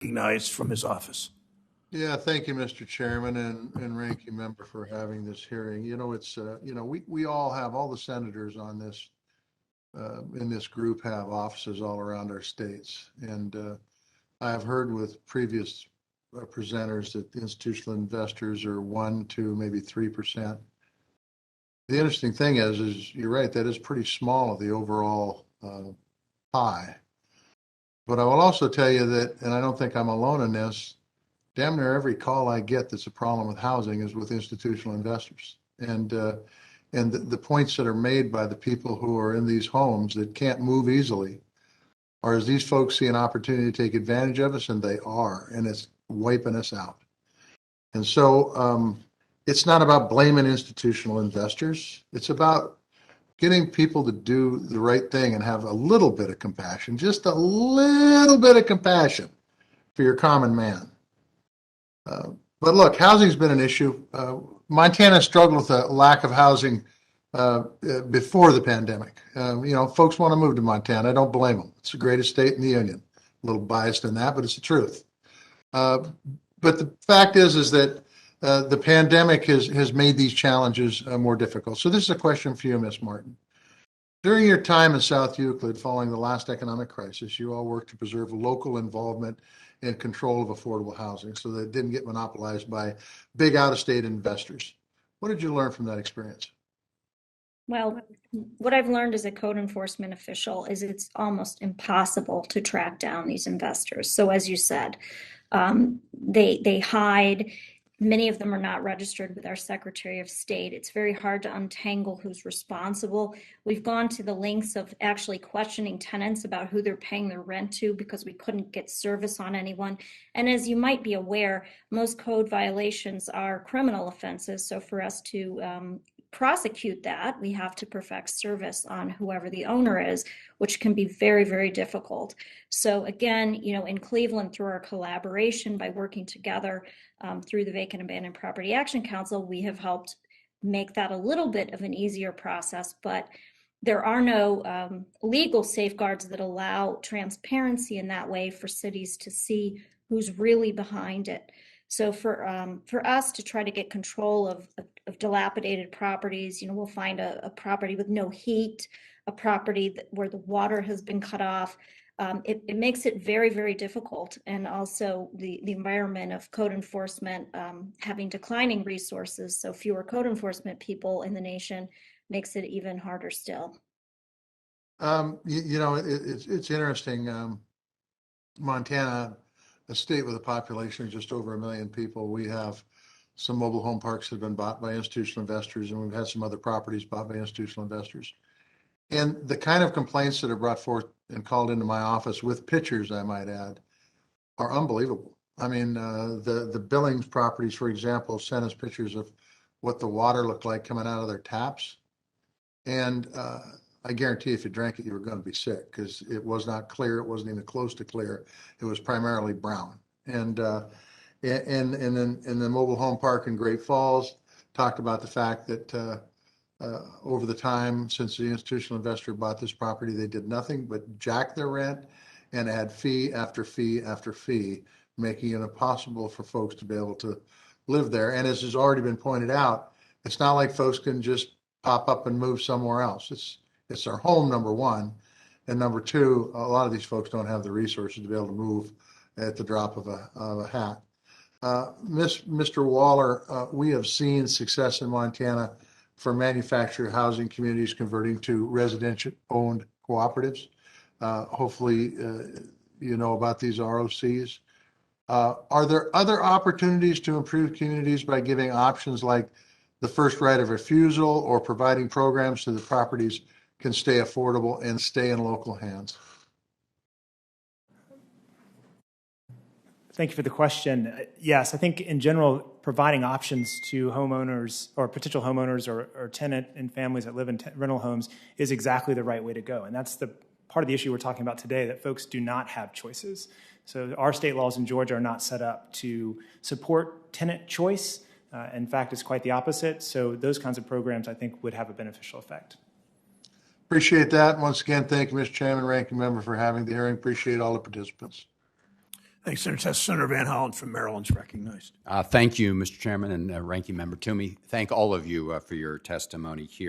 recognized from his office. Yeah, thank you, Mr. Chairman and Ranking Member for having this hearing. We all have, all the senators on this, in this group have offices all around our states. And I have heard with previous presenters that the institutional investors are 1, 2, maybe 3%. The interesting thing is you're right, that is pretty small of the overall pie. But I will also tell you that, and I don't think I'm alone in this, damn near every call I get that's a problem with housing is with institutional investors. And the points that are made by the people who are in these homes that can't move easily are, as these folks see an opportunity to take advantage of us, and they are, and it's wiping us out. And so it's not about blaming institutional investors. It's about getting people to do the right thing and have a little bit of compassion, just a little bit of compassion for your common man. But look, housing's been an issue. Montana struggled with a lack of housing before the pandemic. Folks want to move to Montana. I don't blame them. It's the greatest state in the union. A little biased in that, but it's the truth. But the fact is that the pandemic has made these challenges more difficult. So this is a question for you, Ms. Martin. During your time in South Euclid following the last economic crisis, you all worked to preserve local involvement and control of affordable housing so that it didn't get monopolized by big out-of-state investors. What did you learn from that experience? Well, what I've learned as a code enforcement official is it's almost impossible to track down these investors. So as you said, they hide. Many of them are not registered with our Secretary of State. It's very hard to untangle who's responsible. We've gone to the lengths of actually questioning tenants about who they're paying their rent to because we couldn't get service on anyone. And as you might be aware, most code violations are criminal offenses. So for us to prosecute that, we have to perfect service on whoever the owner is, which can be very, very difficult. So again, in Cleveland, through our collaboration by working together through the Vacant Abandoned Property Action Council, we have helped make that a little bit of an easier process, but there are no legal safeguards that allow transparency in that way for cities to see who's really behind it. So for us to try to get control of dilapidated properties, we'll find a property with no heat, a property where the water has been cut off. It makes it very, very difficult. And also the environment of code enforcement having declining resources, so fewer code enforcement people in the nation, makes it even harder still. It's interesting. Montana, a state with a population of just over 1 million people, we have some mobile home parks that have been bought by institutional investors, and we've had some other properties bought by institutional investors. And the kind of complaints that are brought forth and called into my office with pictures, I might add, are unbelievable. I mean, the Billings properties, for example, sent us pictures of what the water looked like coming out of their taps. And I guarantee if you drank it, you were going to be sick because it was not clear. It wasn't even close to clear. It was primarily brown. And then in the mobile home park in Great Falls, talked about the fact that over the time since the institutional investor bought this property, they did nothing but jack their rent and add fee after fee after fee, making it impossible for folks to be able to live there. And as has already been pointed out, it's not like folks can just pop up and move somewhere else. It's their home, number one. And number two, a lot of these folks don't have the resources to be able to move at the drop of a hat. Mr. Waller, we have seen success in Montana for manufactured housing communities converting to residential owned cooperatives. Hopefully, you know about these ROCs. Are there other opportunities to improve communities by giving options like the first right of refusal or providing programs so the properties can stay affordable and stay in local hands? Thank you for the question. Yes, I think in general, providing options to homeowners or potential homeowners or tenant and families that live in rental homes is exactly the right way to go. And that's the part of the issue we're talking about today, that folks do not have choices. So our state laws in Georgia are not set up to support tenant choice. In fact, it's quite the opposite. So those kinds of programs, I think, would have a beneficial effect. Appreciate that. Once again, thank you, Mr. Chairman, Ranking Member, for having the hearing. Appreciate all the participants. Thanks, Senator Tester. Senator Van Hollen from Maryland's recognized. Thank you, Mr. Chairman and Ranking Member Toomey. Thank all of you for your testimony here.